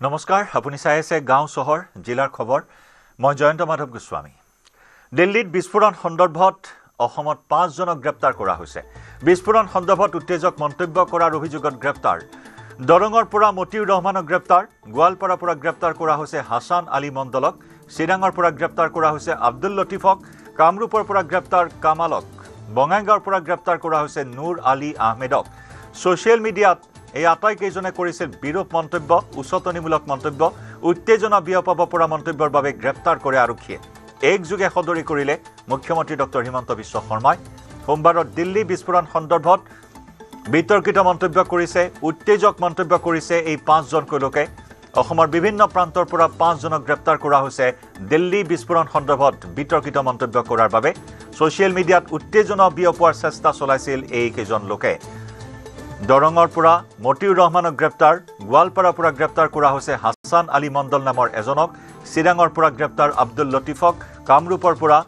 নমস্কাৰ আপুনি চাই আছে গাঁও চহৰ জিলাৰ খবৰ মই জয়ন্ত মাধৱ গোস্বামী দিল্লীত বিস্ফোৰণ সন্দৰ্ভত অসমত 5 জনক গ্ৰেপ্তাৰ কৰা হৈছে বিস্ফোৰণ সন্দৰ্ভত উত্তেজক মন্তব্য কৰাৰ অভিযোগত গ্ৰেপ্তাৰ দৰঙৰ পৰা মতিউৰ ৰহমানক গ্ৰেপ্তাৰ গোৱালপাৰাৰ পৰা গ্ৰেপ্তাৰ কৰা হৈছে হাছান আলী মণ্ডলক চিৰাঙৰ পৰা গ্ৰেপ্তাৰ কৰা হৈছে আব্দুল লতিফক কামৰূপৰ পৰা গ্ৰেপ্তাৰ কামালক বঙাইগাঁৱৰ পৰা গ্ৰেপ্তাৰ কৰা হৈছে নুৰ আলী আহমেদক সোশ্যাল মিডিয়াত এই আটাইকেইজনে কৰিছিল বিৰূপ মন্তব্য উচতনিমূলক মন্তব্য উত্তেজনা বিয়পাব পৰা মন্তব্যৰ বাবে গ্ৰেপ্তাৰ কৰে আৰক্ষীয়ে একযোগে সদৰি কৰিলে মুখ্যমন্ত্ৰী ডক্টৰ হিমন্ত বিশ্ব শৰ্মাই সোমবাৰৰ দিল্লী বিস্ফোৰণ সন্দৰ্ভত বিতৰ্কিত মন্তব্য কৰিছে উত্তেজক মন্তব্য কৰিছে এই 5 জন লোকে অসমৰ বিভিন্ন প্ৰান্তৰ পৰা 5 জনক গ্ৰেপ্তাৰ কৰা হৈছে দিল্লী বিস্ফোৰণ সন্দৰ্ভত বিতৰ্কিত মন্তব্য কৰাৰ বাবে সোশ্যাল মিডিয়াত উত্তেজনা বিয়পোৱাৰ চেষ্টা চলাইছিল এই কেইজন লোকে দৰঙৰ পৰা মতিউৰ ৰহমানক গ্ৰেপ্তাৰ গোৱালপাৰাৰ পৰা গ্ৰেপ্তাৰ কৰা হৈছে হাছান আলী মণ্ডল নামৰ এজনক চিৰাঙৰ পৰা গ্ৰেপ্তাৰ আব্দুল লতিফক কামৰূপৰ পৰা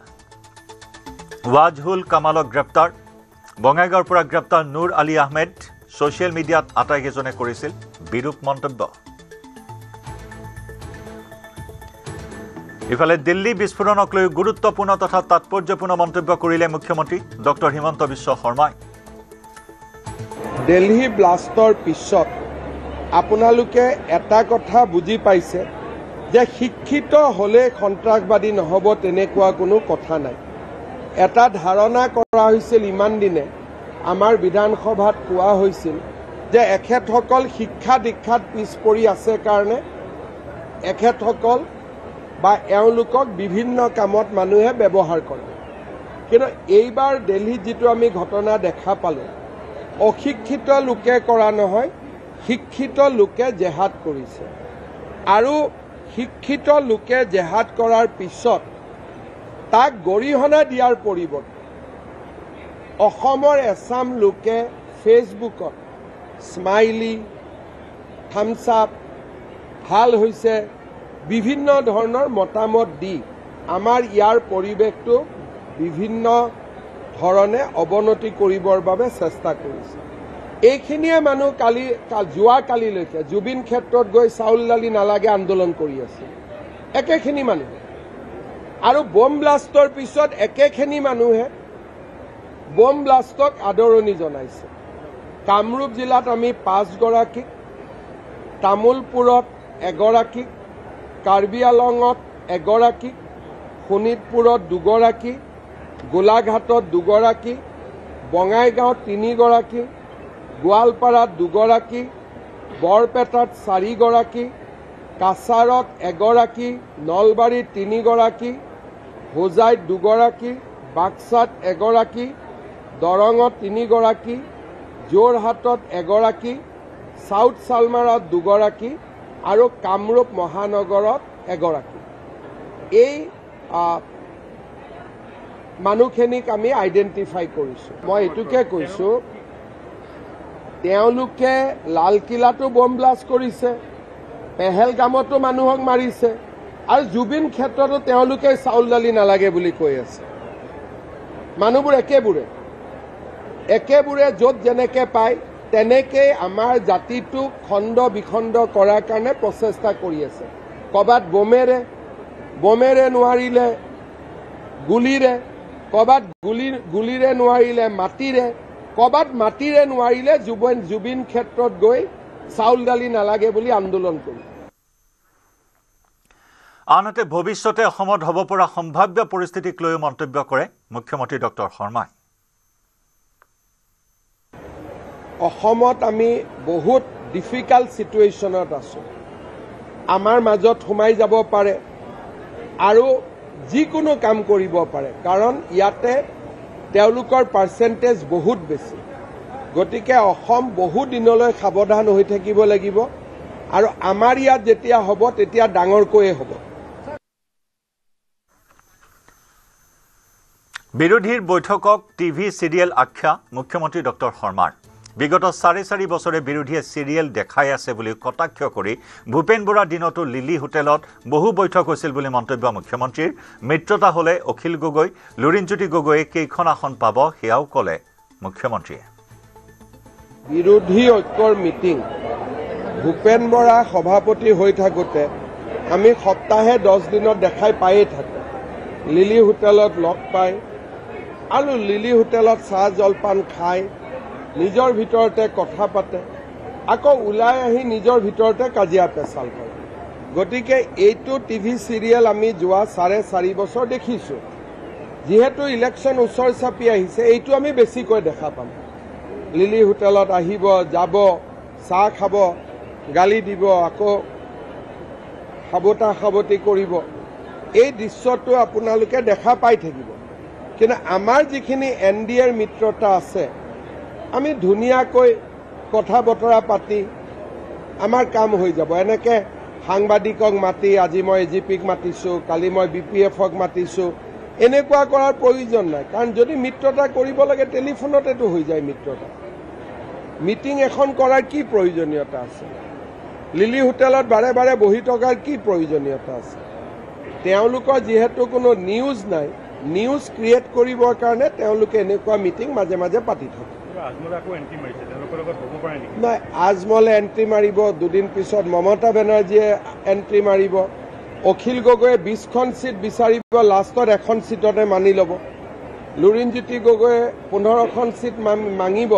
ৱাজহুল কামালক গ্ৰেপ্তাৰ বঙাইগাঁৱৰ পৰা গ্ৰেপ্তাৰ নুৰ আলী আহমেদ সোশ্যাল মিডিয়াত আটাইকেইজনে কৰিছিল বিৰূপ মন্তব্য ইফালে দিল্লী বিস্ফোৰণক লৈ গুৰুত্বপূৰ্ণ তথা তাৎপৰ্যপূৰ্ণ মন্তব্য কৰিলে মুখ্যমন্ত্ৰী ডক্টৰ হিমন্ত বিশ্ব শৰ্মাই দিল্লী ব্লাষ্টৰ পিছত আপোনালোকে এটা কথা বুজি পাইছে যে শিক্ষিত হলে সন্ত্ৰাসবাদী নহব তেনেকুৱা কোনো কথা নাই এটা ধাৰণা কৰা হৈছিল ইমান দিনে আমাৰ বিধানসভাত কোৱা হৈছিল যে এখেতসকল শিক্ষা দীক্ষাত পিছ পৰি আছে কাৰণে এখেতসকল বা এওঁলোকক বিভিন্ন কামত মানুহে ব্যৱহাৰ কৰে কিন্তু এইবাৰ দিল্লীত যেটো আমি ঘটনা দেখা পালো অশিক্ষিত লোকে কৰা নহয় শিক্ষিত লোকে জেহাদ কৰিছে আৰু শিক্ষিত লোকে জেহাদ কৰাৰ পিছত তাক গৰিহণা দিয়াৰ পৰিৱৰ্তে অসমৰ এছাম লোকে ফেচবুকত স্মাইলি থামছ আপ ভাল হৈছে বিভিন্ন ধৰণৰ মতামত দি আমাৰ ইয়াৰ পৰিৱেশটো বিভিন্ন ধৰণে অৱনতি কৰিবৰ বাবে চেষ্টা কৰিছে এইখিনিয়ে মানুহ যোৱা কালিলৈকে জুবিন ক্ষেত্ৰত গৈ চাউল দালি নালাগে আন্দোলন কৰি আছে একেখিনি মানুহ আৰু বম ব্লাষ্টৰ পিছত একেখিনি মানুহে বম ব্লাষ্টক আদৰণি জনাইছে কামৰূপ জিলাত আমি 5 গৰাকী তামুলপুৰত এগৰাকী কাৰ্বি আলঙত এগৰাকী শোণিতপুৰত 2 গৰাকী গোলাঘাটত 2 গৰাকী বঙাইগাঁৱত 3 গৰাকী গোৱালপাৰাত 2 গৰাকী বৰপেটাত 4 গৰাকী কাছাৰত 1 গৰাকী নলবাৰীত 3 গৰাকী হোজাইত 2 গৰাকী বাক্সাত 1 গৰাকী দৰঙত 3 গৰাকী যোৰহাটত 1 গৰাকী সাউথ সালমাৰত 2 গৰাকী আৰু কামৰূপ মহানগৰত 1 গৰাকী এই মানুহখিনিক আমি আইডেন্টিফাই কৰিছো মই এটুকে কৈছো তেওঁলোকে লালকিল্লাটো বম ব্লাষ্ট কৰিছে পেহেলগামতো মানুহক মাৰিছে আৰু জুবিন ক্ষেত্ৰতো তেওঁলোকে চাউল দালি নালাগে বুলি কৈ আছে মানুহবোৰ একেবোৰে য'ত যেনেকে পায় তেনেকে আমাৰ জাতিটো খণ্ড বিখণ্ড কৰাৰ কাৰণে প্ৰচেষ্টা কৰি আছে কবাত বমেৰে নোৱাৰিলে গুলিৰে কবাত গুলিৰে নোৱাৰিলে মাটিৰে কবাত মাটিৰে নোৱাৰিলে জুবিন ক্ষেত্ৰত গৈ চাউল দালি নালাগে বুলি আন্দোলন কৰি আনহাতে ভৱিষ্যতে অসমত হ'ব পৰা সম্ভাৱ্য পৰিস্থিতিক লৈ মন্তব্য কৰে মুখ্যমন্ত্ৰী ডক্টৰ শৰ্মাই অসমত আমি বহুত ডিফিকাল্ট সিচুৱেশ্যনত আছো আমাৰ মাজত সোমাই যাব পাৰে আৰু যিকোনো কাম কৰিব পাৰে কাৰণ ইয়াতে তেওঁলোকৰ পাৰ্চেন্টেজ বহুত বেছি গতিকে অসম বহু দিনলৈ সাৱধান হৈ থাকিব লাগিব আৰু আমাৰ ইয়াত যেতিয়া হ'ব তেতিয়া ডাঙৰকৈ হ'ব বিৰোধীৰ বৈঠকক টিভি সিৰিয়েল আখ্যা মুখ্যমন্ত্ৰী ডক্টৰ শৰ্মাৰ বিগত 4.5 বছৰে বিৰোধীয়ে সিৰিয়েল দেখাই আছে বুলি কটাক্ষ কৰি ভূপেন বৰাৰ দিনতো লিলি হোটেলত বহু বৈঠক হৈছিল বুলি মন্তব্য মুখ্যমন্ত্ৰীৰ মিত্ৰতা হলে অখিল গগৈ লুৰিণজ্যোতি গগৈয়ে কেইখন আসন পাব হেয়াও কলে মুখ্যমন্ত্ৰীয়ে বিৰোধী ঐক্যৰ মিটিং ভূপেন বৰা সভাপতি হৈ থাকোঁতে আমি সপ্তাহে 10 দিনত দেখাই পায়েই থাকোঁ লিলি হোটেলত লগ পায় আৰু লিলি হোটেলত চাহ জলপান খায় নিজৰ ভিতৰতে কথা পাতে আকৌ ওলাই আহি নিজৰ ভিতৰতে কাজিয়া পেচাল কৰে গতিকে এইটো টিভি চিৰিয়েল আমি যোৱা 4.5 বছৰ দেখিছোঁ যিহেতু ইলেকশ্যন ওচৰ চাপি আহিছে এইটো আমি বেছিকৈ দেখা পাম লিলি হোটেলত আহিব যাব চাহ খাব গালি দিব আকৌ সাবতি কৰিব এই দৃশ্যটো আপোনালোকে দেখা পাই থাকিব কিন্তু আমাৰ যিখিনি NDAৰ মিত্ৰতা আছে আমি ধুনীয়াকৈ কথা বতৰা পাতি আমাৰ কাম হৈ যাব এনেকৈ সাংবাদিকক মাতি আজি মই AGPক মাতিছোঁ কালি মই BPFক মাতিছোঁ এনেকুৱা কৰাৰ প্ৰয়োজন নাই কাৰণ যদি মিত্ৰতা কৰিব লাগে টেলিফোনতেতো হৈ যায় মিত্ৰতা মিটিং এখন কৰাৰ কি প্ৰয়োজনীয়তা আছে লিলি হোটেলত বাৰে বাৰে বহি থকাৰ কি প্ৰয়োজনীয়তা আছে তেওঁলোকৰ যেহেতু কোনো নিউজ নাই নিউজ ক্ৰিয়েট কৰিবৰ কাৰণে তেওঁলোকে এনেকুৱা মিটিং মাজে মাজে পাতি থাকে নাই আজমলে এণ্ট্ৰি মাৰিব দুদিন পিছত মমতা বেনাৰ্জীয়ে এণ্ট্ৰি মাৰিব অখিল গগৈয়ে 20খন সিট বিচাৰিব লাষ্টত এখন সিটতে মানি ল'ব লুৰিণজ্যোতি গগৈয়ে 15খন সিট মাঙিব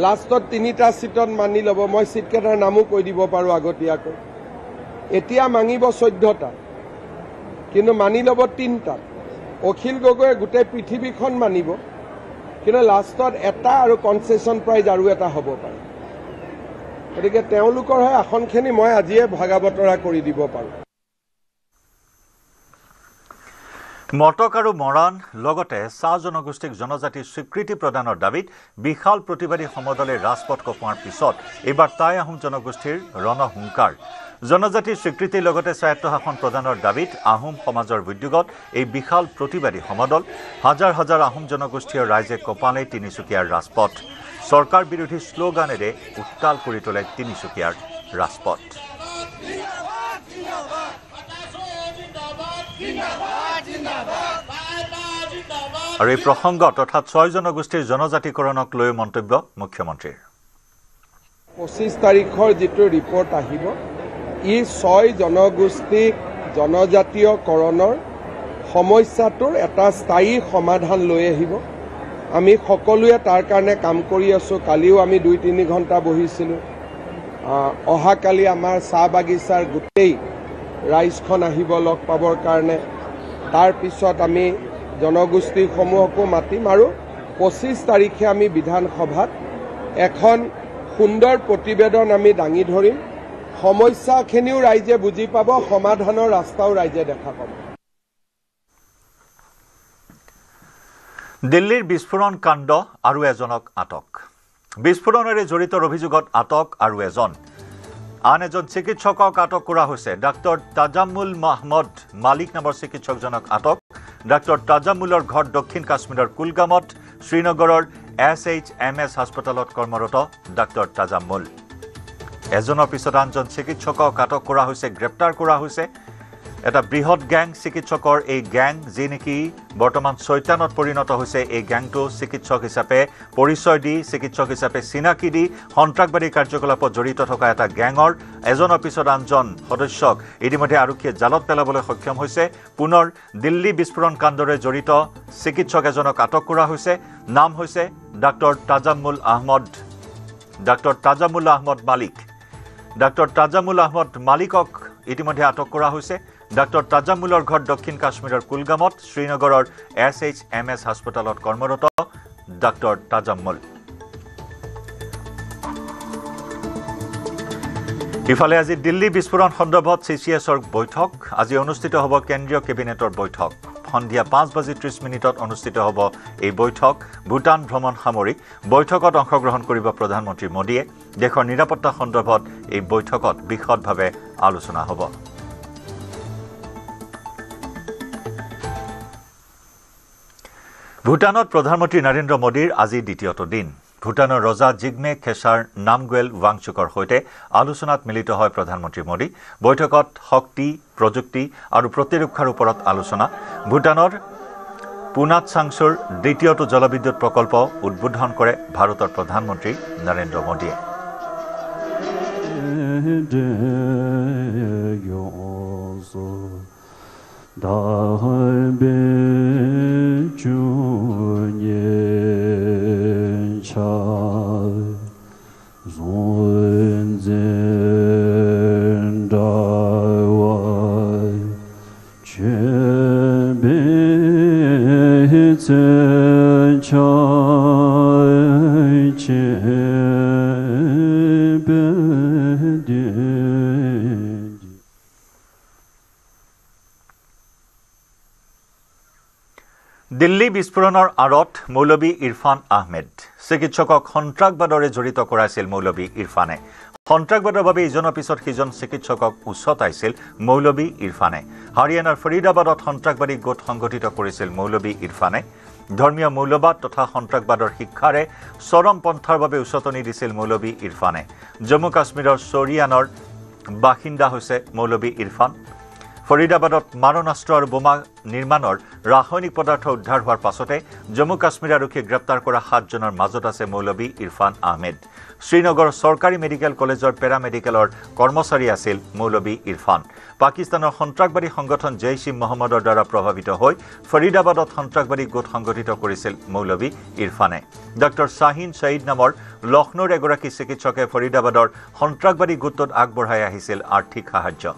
লাষ্টত 3টা সিটত মানি ল'ব মই সিটকেইটাৰ নামো কৈ দিব পাৰোঁ আগতীয়াকৈ এতিয়া মাঙিব 14টা কিন্তু মানি ল'ব 3টা অখিল গগৈয়ে গোটেই পৃথিৱীখন মানিব কিন্তু লাষ্টত এটা আৰু কনচেশ্যন প্ৰাইজ আৰু এটা হ'ব পাৰে গতিকে তেওঁলোকৰ হয় আসনখিনি মই আজিয়ে ভাগা বতৰা কৰি দিব পাৰোঁ মটক আৰু মৰাণ লগতে চাহ জনগোষ্ঠীক জনজাতিৰ স্বীকৃতি প্ৰদানৰ দাবীত বিশাল প্ৰতিবাদী সমদলে ৰাজপথ কঁপোৱাৰ পিছত এইবাৰ টাই আহোম জনগোষ্ঠীৰ ৰণহুংকাৰ জনজাতিৰ স্বীকৃতিৰ লগতে স্বায়ত্তশাসন প্ৰদানৰ দাবীত আহোম সমাজৰ উদ্যোগত এই বিশাল প্ৰতিবাদী সমদল হাজাৰ হাজাৰ আহোম জনগোষ্ঠীয় ৰাইজে কঁপালে তিনিচুকীয়াৰ ৰাজপথ চৰকাৰ বিৰোধী শ্লোগানেৰে উত্তাল কৰি তোলে তিনিচুকীয়াৰ ৰাজপথ আৰু এই প্ৰসংগত অৰ্থাৎ 6 জনগোষ্ঠীৰ জনজাতিকৰণক লৈ মন্তব্য মুখ্যমন্ত্ৰীৰ 25 তাৰিখৰ যিটো ৰিপৰ্ট আহিব ই 6 জনগোষ্ঠীক জনজাতীয়কৰণৰ সমস্যাটোৰ এটা স্থায়ী সমাধান লৈ আহিব আমি সকলোৱে তাৰ কাৰণে কাম কৰি আছোঁ কালিও আমি 2-3 ঘণ্টা বহিছিলোঁ অহাকালি আমাৰ চাহ বাগিচাৰ গোটেই ৰাইজখন আহিব লগ পাবৰ কাৰণে তাৰ পিছত আমি জনগোষ্ঠীসমূহকো মাতিম আৰু 25 তাৰিখে আমি বিধানসভাত এখন সুন্দৰ প্ৰতিবেদন আমি দাঙি ধৰিম সমস্যাখিনিও ৰাইজে বুজি পাব সমাধানৰ ৰাস্তাও ৰাইজে দেখা পাব দিল্লীৰ বিস্ফোৰণ কাণ্ড আৰু এজনক আটক বিস্ফোৰণেৰে জড়িতৰ অভিযোগত আটক আৰু আন এজন চিকিৎসকক আটক কৰা হৈছে ডাক্তৰ তাজামুল মাহমদ মালিক নামৰ চিকিৎসকজনক আটক ডাক্তৰ তাজামুলৰ ঘৰ দক্ষিণ কাশ্মীৰৰ কুলগামত শ্ৰীনগৰৰ SHMS হাস্পতালত কৰ্মৰত ডাক্তৰ তাজামুল এজনৰ পিছত আনজন চিকিৎসকক আটক কৰা হৈছে গ্ৰেপ্তাৰ কৰা হৈছে এটা বৃহৎ গ্যাং চিকিৎসকৰ এই গ্যাং যি নেকি বৰ্তমান শৈতানত পৰিণত হৈছে এই গ্যাংটো চিকিৎসক হিচাপে পৰিচয় দি চিকিৎসক হিচাপে চিনাকি দি সন্ত্ৰাসবাদী কাৰ্যকলাপত জড়িত থকা এটা গ্যাঙৰ এজনৰ পিছত আনজন সদস্যক ইতিমধ্যে আৰক্ষীয়ে জালত পেলাবলৈ সক্ষম হৈছে পুনৰ দিল্লী বিস্ফোৰণ কাণ্ডৰে জড়িত চিকিৎসক এজনক আটক কৰা হৈছে নাম হৈছে ডাক্তৰ তাজামুল আহমদ মালিক ডাক্তৰ তাজামুল আহমদ মালিকক ইতিমধ্যে আটক কৰা হৈছে ডাক্তৰ তাজামুলৰ ঘৰ দক্ষিণ কাশ্মীৰৰ কুলগামত শ্ৰীনগৰৰ SHMS হাস্পতালত কৰ্মৰত ডাক্তৰ তাজামুল ইফালে আজি দিল্লী বিস্ফোৰণ সন্দৰ্ভত CCSৰ বৈঠক আজি অনুষ্ঠিত হ'ব কেন্দ্ৰীয় কেবিনেটৰ বৈঠক সন্ধিয়া 5:30 অনুষ্ঠিত হ'ব এই বৈঠক ভূটান ভ্ৰমণ সামৰি বৈঠকত অংশগ্ৰহণ কৰিব প্ৰধানমন্ত্ৰী মোদীয়ে দেশৰ নিৰাপত্তা সন্দৰ্ভত এই বৈঠকত বিশদভাৱে আলোচনা হ'ব ভূটানত প্ৰধানমন্ত্ৰী নৰেন্দ্ৰ মোদীৰ আজি দ্বিতীয়টো দিন ভূটানৰ ৰজা জিগমে খেছাৰ নামগুৱেল ৱাংচুকৰ সৈতে আলোচনাত মিলিত হয় প্ৰধানমন্ত্ৰী মোদী বৈঠকত শক্তি প্ৰযুক্তি আৰু প্ৰতিৰক্ষাৰ ওপৰত আলোচনা ভূটানৰ পুনাত চাংছুৰ দ্বিতীয়টো জলবিদ্যুৎ প্ৰকল্প উদ্বোধন কৰে ভাৰতৰ প্ৰধানমন্ত্ৰী নৰেন্দ্ৰ মোদীয়ে দিল্লী বিস্ফোৰণৰ আঁৰত মৌলবী ইৰফান আহমেদ চিকিৎসকক সন্ত্ৰাসবাদৰে জড়িত কৰাইছিল মৌলবী ইৰফানে সন্ত্ৰাসবাদৰ বাবে ইজনৰ পিছত সিজন চিকিৎসকক উচ্চতাইছিল মৌলবী ইৰফানে হাৰিয়ানাৰ ফৰিদাবাদত সন্ত্ৰাসবাদী গোট সংগঠিত কৰিছিল মৌলবী ইৰফানে ধৰ্মীয় মৌলবাদ তথা সন্ত্ৰাসবাদৰ শিক্ষাৰে চৰম পন্থাৰ বাবে উচতনি দিছিল মৌলবী ইৰফানে জম্মু কাশ্মীৰৰ চৰিয়ানৰ বাসিন্দা হৈছে মৌলবী ইৰফান ফৰিদাবাদত মাৰণাস্ত্ৰ আৰু বোমা নিৰ্মাণৰ ৰাসায়নিক পদাৰ্থ উদ্ধাৰ হোৱাৰ পাছতে জম্মু কাশ্মীৰ আৰক্ষীয়ে গ্ৰেপ্তাৰ কৰা 7 জনৰ মাজত আছে মৌলবী ইৰফান আহমেদ শ্ৰীনগৰ চৰকাৰী মেডিকেল কলেজৰ পেৰামেডিকেলৰ কৰ্মচাৰী আছিল মৌলবী ইৰফান পাকিস্তানৰ সন্ত্ৰাসবাদী সংগঠন জেইশ-ই মহম্মদৰ দ্বাৰা প্ৰভাৱিত হৈ ফৰিদাবাদত সন্ত্ৰাসবাদী গোট সংগঠিত কৰিছিল মৌলবী ইৰফানে ডক্টৰ শাহিন সঈদ নামৰ লক্ষ্ণৌৰ এগৰাকী চিকিৎসকে ফৰিদাবাদৰ সন্ত্ৰাসবাদী গোটত আগবঢ়াই আহিছিল আৰ্থিক সাহায্য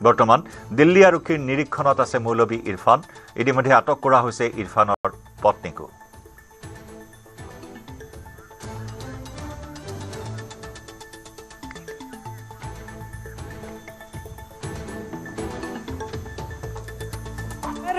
বৰ্তমান দিল্লী আৰক্ষীৰ নিৰীক্ষণত আছে মৌলবী ইৰফান ইতিমধ্যে আটক কৰা হৈছে ইৰফানৰ পত্নীকো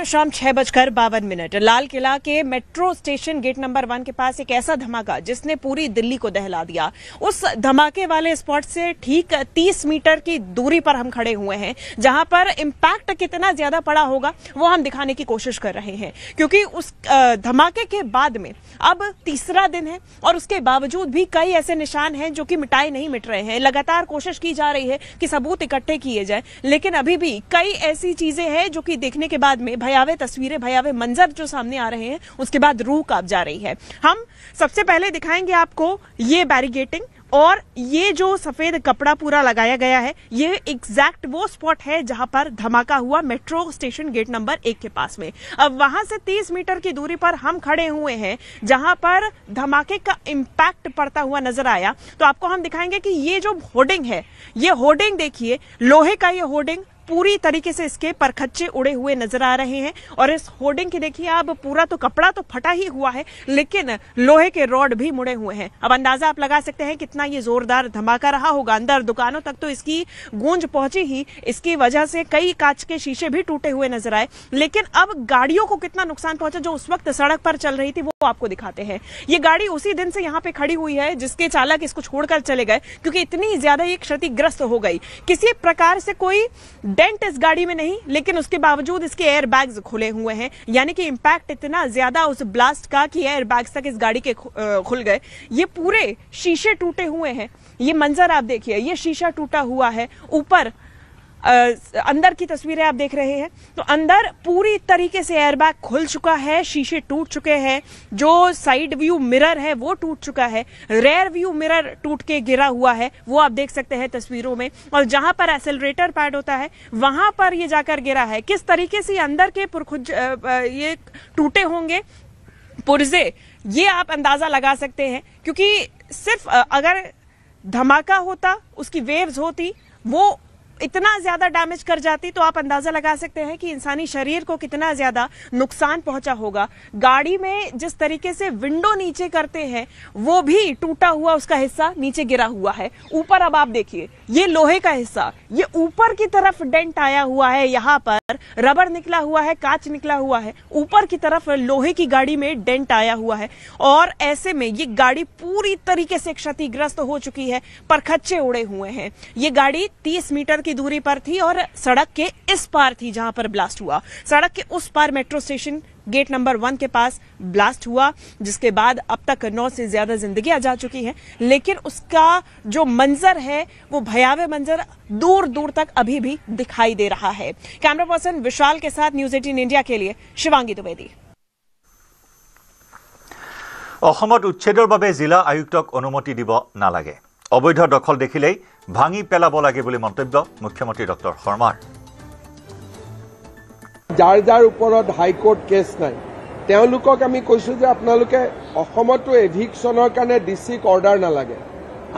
शाम 6:52 लाल किला के मेट्रो स्टेशन गेट नंबर 1 के पास एक ऐसा धमाका जिसने पूरी दिल्ली को दहला दिया उस धमाके वाले स्पॉट से ठीक 30 मीटर की दूरी पर हम खड़े हुए हैं जहां पर इंपैक्ट कितना ज्यादा पड़ा होगा वो हम दिखाने की कोशिश कर रहे हैं क्योंकि उस धमाके के बाद में अब तीसरा दिन है और उसके बावजूद भी कई ऐसे निशान हैं जो कि मिटाए नहीं मिट रहे हैं लगातार कोशिश की जा रही है कि सबूत इकट्ठे किए जाएं लेकिन अभी भी कई ऐसी चीजें हैं जो कि देखने के बाद में भयावह तस्वीरें भयावह मंजर जो सामने आ रहे हैं उसके बाद रूह कांप जा रही है हम सबसे पहले दिखाएंगे आपको ये बैरिकेटिंग और ये जो सफेद कपड़ा पूरा लगाया गया है ये एग्जैक्ट वो स्पॉट है जहां पर धमाका हुआ मेट्रो स्टेशन गेट नंबर 1 के पास में अब वहां से 30 मीटर की दूरी पर हम खड़े हुए हैं जहां पर धमाके का इंपैक्ट पड़ता हुआ नजर आया तो आपको हम दिखाएंगे कि ये जो होर्डिंग है ये होर्डिंग देखिए लोहे का ये होर्डिंग पूरी तरीके से इसके परखच्चे उड़े हुए नजर आ रहे हैं और इस होर्डिंग की देखिए अब पूरा तो कपड़ा तो फटा ही हुआ है लेकिन लोहे के रॉड भी मुड़े हुए हैं अब अंदाजा आप लगा सकते हैं कितना ये जोरदार धमाका रहा होगा अंदर दुकानों तक तो इसकी गूंज पहुंची ही इसकी वजह से कई कांच के शीशे भी टूटे हुए नजर आए लेकिन अब गाड़ियों को कितना नुकसान पहुंचा जो उस वक्त सड़क पर चल रही थी वो आपको दिखाते हैं ये गाड़ी उसी दिन से यहाँ पे खड़ी हुई है जिसके चालक इसको छोड़कर चले गए क्योंकि इतनी ज्यादा ये क्षतिग्रस्त हो गई किसी प्रकार से कोई डेंट इस गाड़ी में नहीं लेकिन उसके बावजूद इसके एयर बैग्स खुले हुए हैं यानी कि इंपैक्ट इतना ज्यादा उस ब्लास्ट का कि एयर बैग्स तक इस गाड़ी के खुल गए ये पूरे शीशे टूटे हुए हैं ये मंजर आप देखिए ये शीशा टूटा हुआ है ऊपर अंदर की तस्वीरें आप देख रहे हैं तो अंदर पूरी तरीके से एयरबैग खुल चुका है शीशे टूट चुके हैं जो साइड व्यू मिरर है वो टूट चुका है रेयर व्यू मिरर टूट के गिरा हुआ है वो आप देख सकते हैं तस्वीरों में और जहां पर एक्सेलरेटर पैड होता है वहां पर ये जाकर गिरा है किस तरीके से अंदर के पुरखुज ये टूटे होंगे पुर्जे ये आप अंदाजा लगा सकते हैं क्योंकि सिर्फ अगर धमाका होता उसकी वेव्स होती वो इतना ज्यादा डैमेज कर जाती तो आप अंदाजा लगा सकते हैं कि इंसानी शरीर को कितना ज्यादा नुकसान पहुंचा होगा गाड़ी में जिस तरीके से विंडो नीचे करते हैं वो भी टूटा हुआ उसका हिस्सा नीचे गिरा हुआ है ऊपर अब आप देखिए ये लोहे का हिस्सा ये ऊपर की तरफ डेंट आया हुआ है यहाँ पर रबड़ निकला हुआ है कांच निकला हुआ है ऊपर की तरफ लोहे की गाड़ी में डेंट आया हुआ है और ऐसे में ये गाड़ी पूरी तरीके से क्षतिग्रस्त हो चुकी है परखच्चे उड़े हुए हैं ये गाड़ी 30 मीटर की दूरी पर थी और सड़क के इस पार थी जहां पर ब्लास्ट हुआ सड़क के उस पार मेट्रो स्टेशन गेट नंबर 1 के पास ब्लास्ट हुआ जिसके बाद अब तक 9 से ज्यादा जिंदगियां जा चुकी हैं लेकिन उसका जो मंजर है वो भयावह मंजर दूर दूर तक अभी भी दिखाई दे रहा है कैमरा पर्सन विशाल के साथ न्यूज 18 इंडिया के लिए शिवांगी द्विवेदी অসমত উচ্ছেদৰ বাবে জিলা আয়ুক্তক অনুমতি দিব নালাগে অবৈধ দখল দেখিলেই ভাঙি পেলাব লাগে বুলি মন্তব্য মুখ্যমন্ত্ৰী ডক্টৰ শৰ্মাৰ যাৰ যাৰ ওপৰত হাইকোৰ্ট কেছ নাই তেওঁলোকক আমি কৈছো যে আপোনালোকে অসমতো এভিকশ্যনৰ কাৰণে ডিচিক অৰ্ডাৰ নালাগে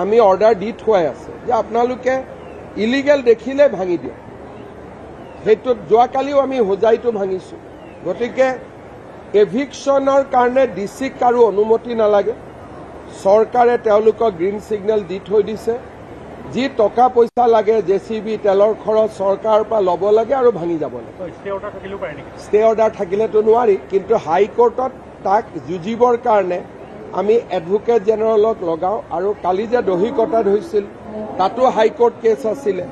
আমি অৰ্ডাৰ দি থোৱাই আছে যে আপোনালোকে ইলিগেল দেখিলে ভাঙি দিয়ক সেইটো যোৱাকালিও আমি হোজাইটো ভাঙিছো গতিকে এভিকশ্যনৰ কাৰণে ডিচিক কাৰো অনুমতি নালাগে চৰকাৰে তেওঁলোকক গ্ৰীণ সিগনেল দি থৈ দিছে যি টকা পইচা লাগে জেচিবি তেলৰ খৰচ চৰকাৰৰ পৰা ল'ব লাগে আৰু ভাঙি যাব লাগে ষ্টে অৰ্ডাৰ থাকিলেতো নোৱাৰি কিন্তু হাইকোৰ্টত তাক যুঁজিবৰ কাৰণে আমি এডভোকেট জেনেৰেলক লগাওঁ আৰু কালি যে দহিকটাত হৈছিল তাতো হাইকোৰ্ট কেছ আছিলে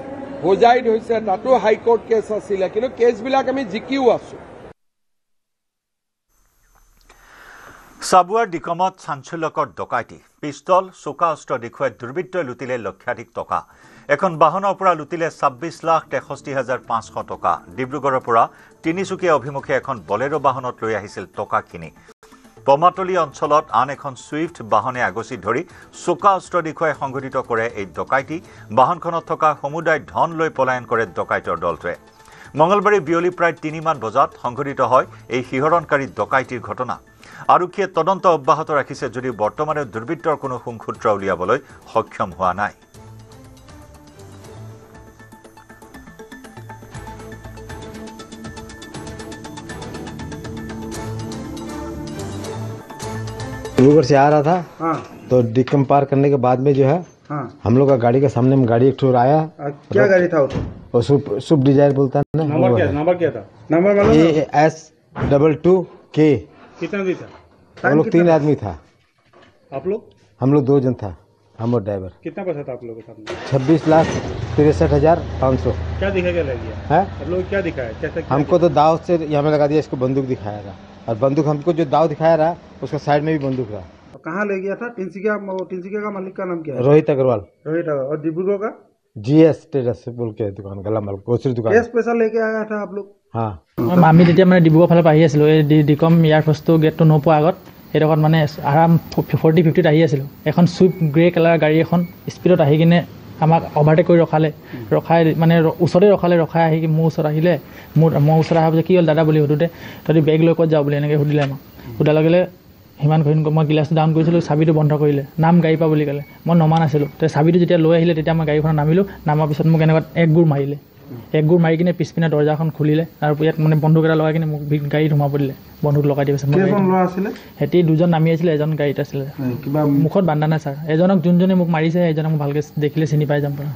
হোজাইত হৈছে তাতো হাইকোৰ্ট কেছ আছিলে কিন্তু কেছবিলাক আমি জিকিও আছো সাবুৱাৰ ডিকমত চাঞ্চল্যকৰ ডকাইতি পিষ্টল চোকা অস্ত্ৰ দেখুৱাই দুৰ্বৃত্তই লুটিলে লক্ষাধিক টকা এখন বাহনৰ পৰা লুটিলে 26,63,500 টকা ডিব্ৰুগড়ৰ পৰা তিনিচুকীয়া অভিমুখে এখন বলেৰো বাহনত লৈ আহিছিল টকাখিনি পমাতলি অঞ্চলত আন এখন সুইফট বাহনে আগচি ধৰি চোকা অস্ত্ৰ দেখুৱাই সংঘটিত কৰে এই ডকাইতি বাহনখনত থকা সমুদায় ধন লৈ পলায়ন কৰে ডকাইতৰ দলটোৱে মঙলবাৰে বিয়লি প্ৰায় 3 মান বজাত সংঘটিত হয় এই শিহৰণকাৰী ডকাইতিৰ ঘটনা আৰক্ষীয়ে তদন্ত অব্যাহত ৰাখিছে যদিও বৰ্তমানে দুৰ্বৃত্তৰ কোনো সংসূত্ৰ উলিয়াবলৈ সক্ষম হোৱা নাই डिब्रूगढ़ से आ रहा था तो डिकम पार करने के बाद में जो है हम लोग का गाड़ी के सामने में गाड़ी एक ठोर आया क्या गाड़ी था वो सुप डिजायर बोलता है ना नंबर क्या था नंबर AS22K कितना भी था हम लोग 3 आदमी था आप लोग हम लोग 2 जन था हम और ड्राइवर कितना पैसा था आप लोगों के सामने 26,63,500 क्या दिखा क्या लग गया है आप लोग क्या दिखाया कैसे हमको तो दाव से यहाँ में लगा दिया इसको बंदूक दिखाया था और बंदूक हमको जो दाव दिखाया रहा उसका साइड में भी बंदूक रहा कहाँ ले गया था तिनसुकिया का मालिक का नाम क्या है रोहित अग्रवाल और डिब्रूगढ़ का GS टेरस बोल के दुकान गला माल ग्रोसरी दुकान कैश पैसा लेके आया था आप लोग हाँ আমি তেতিয়া মানে ডিব্ৰুগড় ফালৰ পৰা আহি আছিলোঁ এই ডিকম ইয়াৰ ফৰ্চটো গেটটো নোপোৱা আগত এইডোখৰত মানে আৰাম 40-50ত আহি আছিলোঁ এখন চুইফ্ট গ্ৰে কালাৰ গাড়ী এখন স্পীডত আহি কিনে আমাক অভাৰটেক কৰি ৰখাই মানে ওচৰতে ৰখাই আহি মোৰ ওচৰত আহিলে মই ওচৰত অহাৰ পিছত কি হ'ল দাদা বুলি সুধোতে তহঁতি বেগ লৈ ক'ত যাওঁ বুলি এনেকৈ সুধিলে আমাক সোধাৰ লগে লগে সিমান মই গ্লাছটো ডাউন কৰিছিলোঁ চাবিটো বন্ধ কৰিলে নাম গাড়ী পৰা বুলি ক'লে মই নমা নাছিলোঁ তো চাবিটো যেতিয়া লৈ আহিলে তেতিয়া মই গাড়ীখনত নামিলোঁ নামাৰ পিছত মোক এনেকুৱা এক গুৰ মাৰিলে এক গুৰ মাৰি কিনে পিছপিনে দৰ্জাখন খুলিলে আৰু ইয়াত মানে বন্দুক এটা লগাই কিনে মোক গাড়ীত সোমাব দিলে বন্দুক লগাই দিয়ে সিহঁতি 2জন নামি আছিলে এজন গাড়ীত আছিলে মুখত বান্ধা নাই ছাৰ এজনক যোনজনে মোক মাৰিছে এজনক মোক ভালকৈ দেখিলে চিনি পাই যাম পৰা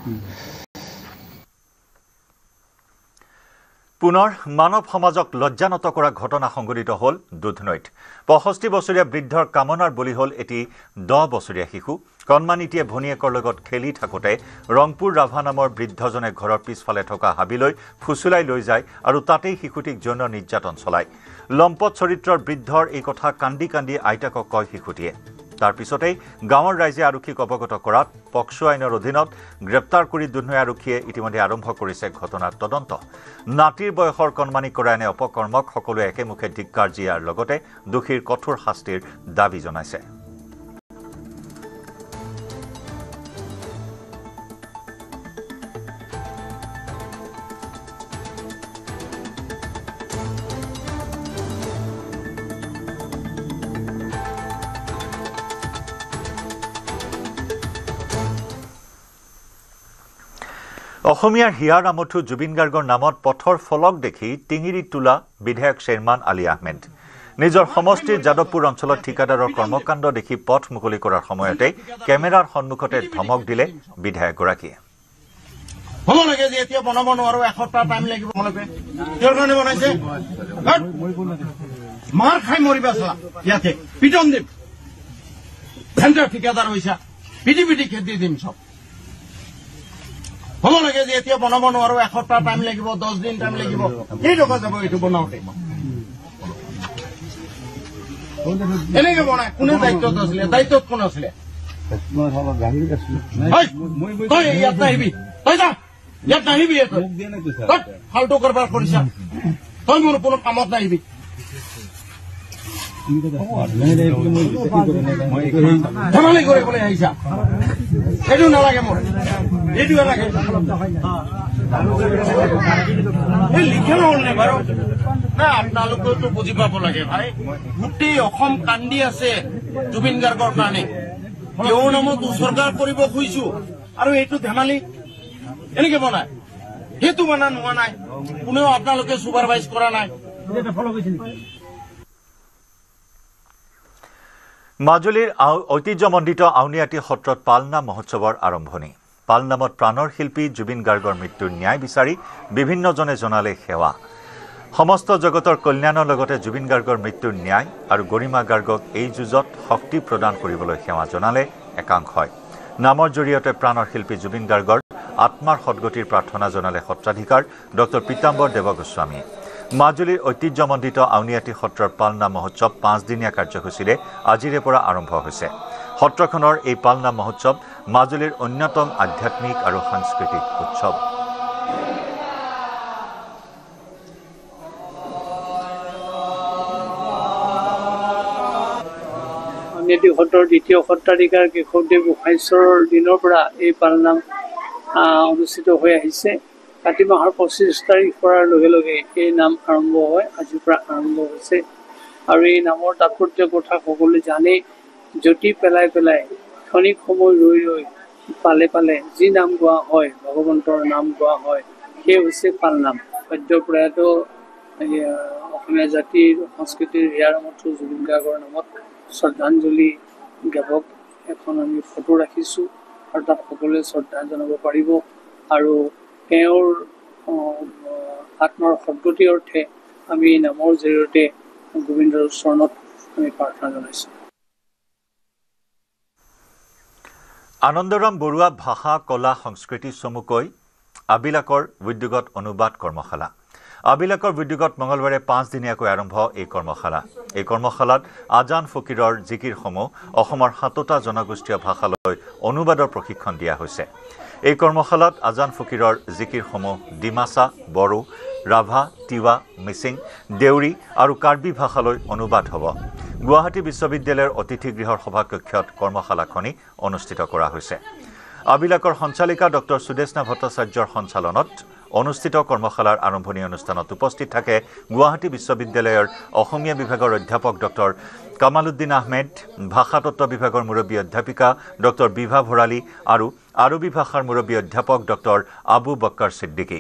পুনৰ মানৱ সমাজক লজ্জানত কৰা ঘটনা সংঘটিত হ'ল দুধনৈত 65 বছৰীয়া বৃদ্ধৰ কামনাৰ বলি হ'ল এটি 10 বছৰীয়া শিশু কণমানিটিয়ে ভনীয়েকৰ লগত খেলি থাকোঁতে ৰংপুৰ ৰাভা নামৰ বৃদ্ধজনে ঘৰৰ পিছফালে থকা হাবিলৈ ফুচুলাই লৈ যায় আৰু তাতেই শিশুটিক যৌন নিৰ্যাতন চলায় লম্পট চৰিত্ৰৰ বৃদ্ধৰ এই কথা কান্দি কান্দি আইতাকক কয় শিশুটিয়ে তাৰ পিছতেই গাঁৱৰ ৰাইজে আৰক্ষীক অৱগত কৰাত পক্সো আইনৰ অধীনত গ্ৰেপ্তাৰ কৰি দুধনৈ আৰক্ষীয়ে ইতিমধ্যে আৰম্ভ কৰিছে ঘটনাৰ তদন্ত নাতিৰ বয়সৰ কণমানিক কৰা এনে অপকৰ্মক সকলোৱে একেমুখে ধিক্কাৰ দিয়াৰ লগতে দোষীৰ কঠোৰ শাস্তিৰ দাবী জনাইছে অসমীয়াৰ হিয়াৰ আমঠু জুবিন গাৰ্গৰ নামত পথৰ ফলক দেখি টিঙিৰি তোলা বিধায়ক শ্বেৰমান আলী আহমেদ নিজৰ সমষ্টিৰ যাদৱপুৰ অঞ্চলত ঠিকাদাৰৰ কৰ্মকাণ্ড দেখি পথ মুকলি কৰাৰ সময়তে কেমেৰাৰ সন্মুখতে ধমক দিলে বিধায়কগৰাকীয়ে হ'ব লাগে যে এতিয়া বনাব নোৱাৰো এসপ্তাহ টাইম লাগিব মলকে কিহৰ কাৰণে বনাইছে মাৰ খাই মৰিবা চলা ইয়াতে পিটন দিম ভেন্টাৰ ঠিকাদাৰ হৈছা পিটি খেদি দিম চব হ'ব লাগে যে এতিয়া বনাব নোৱাৰো এসপ্তাহ টাইম লাগিব 10 দিন টাইম লাগিব এই টকা যাব এইটো বনাওঁতে এনেকে বনাই কোনে দায়িত্বত আছিলে দায়িত্বত কোন আছিলে তই ইয়াত নাহিবি তই যা ইয়াত নাহিবি ফাল্টু কাৰবাৰ কৰিছা তই মোৰ কোনো কামত নাহিবি ধেমালি কৰিবলৈ আহিছা সেইটো নালাগে মোৰ এইটোৱে লাগে এই লিখে নহ'লনে বাৰু না আপোনালোকেওতো বুজি পাব লাগে ভাই গোটেই অসম কান্দি আছে জুবিন গাৰ্গৰ কাৰণে তেওঁৰ নামত উৎসৰ্গা কৰিব খুজিছো আৰু এইটো ধেমালি এনেকে বনায় সেইটো বনা নোহোৱা নাই কোনেও আপোনালোকে ছুপাৰভাইজ কৰা নাই মাজুলীৰ ঐতিহ্যমণ্ডিত আউনীআটী সত্ৰত পালনাম মহোৎসৱৰ আৰম্ভণি পালনামত প্ৰাণৰ শিল্পী জুবিন গাৰ্গৰ মৃত্যুৰ ন্যায় বিচাৰি বিভিন্নজনে জনালে সেৱা সমস্ত জগতৰ কল্যাণৰ লগতে জুবিন গাৰ্গৰ মৃত্যুৰ ন্যায় আৰু গৰিমা গাৰ্গক এই যুঁজত শক্তি প্ৰদান কৰিবলৈ সেৱা জনালে একাংশই নামৰ জৰিয়তে প্ৰাণৰ শিল্পী জুবিন গাৰ্গৰ আত্মাৰ সদগতিৰ প্ৰাৰ্থনা জনালে সত্ৰাধিকাৰ ডক্টৰ পীতাম্বৰ দেৱগোস্বামীয়ে মাজুলীৰ ঐতিহ্যমণ্ডিত আউনীআটী সত্ৰৰ পালনাম মহোৎসৱ 5 দিনীয়া কাৰ্যসূচীৰে আজিৰে পৰা আৰম্ভ হৈছে সত্ৰখনৰ এই পালনাম মহোৎসৱ মাজুলীৰ অন্যতম আধ্যাত্মিক আৰু সাংস্কৃতিক উৎসৱ আউনীআটী সত্ৰৰ দ্বিতীয় সত্ৰাধিকাৰ কেশৱদেৱ গোসাঁইশ্বৰৰ দিনৰ পৰা এই পালনাম অনুষ্ঠিত হৈ আহিছে কাতি মাহৰ 25 তাৰিখ পৰাৰ লগে লগে এই নাম আৰম্ভ হয় আজিৰ পৰা আৰম্ভ হৈছে আৰু এই নামৰ তাৎপৰ্য কথা সকলোৱে জানে জ্যোতি পেলাই পেলাই ক্ষণিক সময় ৰৈ ৰৈ পালে পালে যি নাম গোৱা হয় ভগৱন্তৰ নাম গোৱা হয় সেই হৈছে পালনাম সদ্য প্ৰয়াত অসমীয়া জাতিৰ সংস্কৃতিৰ হিয়াৰমঠু জুবিন গাৰ্গৰ নামত শ্ৰদ্ধাঞ্জলি জ্ঞাপক এখন আমি ফটো ৰাখিছোঁ আৰু তাত সকলোৱে শ্ৰদ্ধা জনাব পাৰিব আৰু তেওঁৰ আত্মাৰ সদগতিৰ অৰ্থে আমি নামৰ জৰিয়তে গোবিন্দৰ চৰণত আমি প্ৰাৰ্থনা জনাইছোঁ আনন্দৰাম বৰুৱা ভাষা কলা সংস্কৃতি চমুকৈ আবিলাকৰ উদ্যোগত অনুবাদ কৰ্মশালা আবিলাকৰ উদ্যোগত মঙলবাৰে 5 দিনীয়াকৈ আৰম্ভ এই কৰ্মশালাত আজান ফকীৰৰ জিকিৰসমূহ অসমৰ 7টা জনগোষ্ঠীয় ভাষালৈ অনুবাদৰ প্ৰশিক্ষণ দিয়া হৈছে এই কৰ্মশালাত আজান ফকীৰৰ জিকিৰসমূহ ডিমাছা বড়ো ৰাভা তিৱা মিচিং দেউৰী আৰু কাৰ্বি ভাষালৈ অনুবাদ হ'ব গুৱাহাটী বিশ্ববিদ্যালয়ৰ অতিথিগৃহৰ সভাকক্ষত কৰ্মশালাখনি অনুষ্ঠিত কৰা হৈছে আবিলাকৰ সঞ্চালিকা ডক্টৰ সুদেশনা ভট্টাচাৰ্যৰ সঞ্চালনত অনুষ্ঠিত কৰ্মশালাৰ আৰম্ভণি অনুষ্ঠানত উপস্থিত থাকে গুৱাহাটী বিশ্ববিদ্যালয়ৰ অসমীয়া বিভাগৰ অধ্যাপক ডক্টৰ কামালউদ্দিন আহমেদ ভাষাতত্ত্ব বিভাগৰ মুৰব্বী অধ্যাপিকা ডক্টৰ বিভা ভৰালী আৰু আৰবী ভাষাৰ মুৰব্বী অধ্যাপক ডক্টৰ আবু বক্কৰ সিদ্দিকী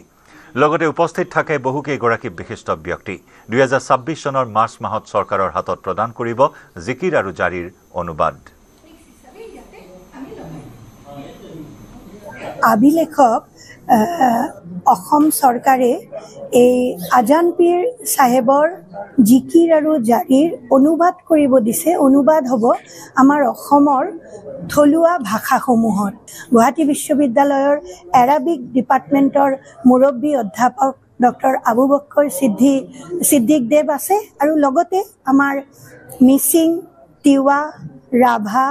লগতে উপস্থিত থাকে বহুকেইগৰাকী বিশিষ্ট ব্যক্তি 2026 চনৰ মাৰ্চ মাহত চৰকাৰৰ হাতত প্ৰদান কৰিব জিকিৰ আৰু জাৰিৰ অনুবাদ আবিলাকক অসম চৰকাৰে এই আজান পীৰ চাহেবৰ জিকিৰ আৰু জাৰিৰ অনুবাদ কৰিব দিছে অনুবাদ হ'ব আমাৰ অসমৰ থলুৱা ভাষাসমূহত গুৱাহাটী বিশ্ববিদ্যালয়ৰ এৰাবিক ডিপাৰ্টমেণ্টৰ মুৰব্বী অধ্যাপক ডক্টৰ আবু বক্কৰ সিদ্দিক দেৱ আছে আৰু লগতে আমাৰ মিচিং তিৱা ৰাভা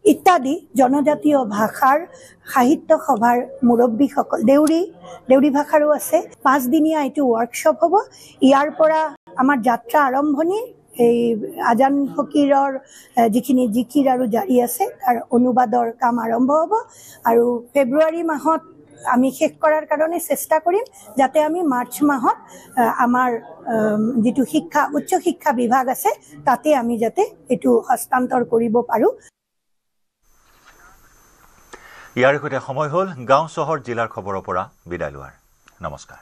ইত্যাদি জনজাতীয় ভাষাৰ সাহিত্য সভাৰ মুৰব্বীসকল দেউৰী ভাষাৰো আছে 5 দিনীয়া এইটো ৱৰ্কশ্বপ হ'ব ইয়াৰ পৰা আমাৰ যাত্ৰা আৰম্ভণি এই আজান ফকীৰৰ যিখিনি জিকিৰ আৰু জাৰি আছে তাৰ অনুবাদৰ কাম আৰম্ভ হ'ব আৰু ফেব্ৰুৱাৰী মাহত আমি শেষ কৰাৰ কাৰণে চেষ্টা কৰিম যাতে আমি মাৰ্চ মাহত আমাৰ যেটো উচ্চ শিক্ষা বিভাগ আছে তাতে আমি যাতে এটো হস্তান্তৰ কৰিব পাৰো ইয়াৰ সৈতে সময় হ'ল গাঁও চহৰ জিলাৰ খবৰৰ পৰা বিদায় লোৱাৰ নমস্কাৰ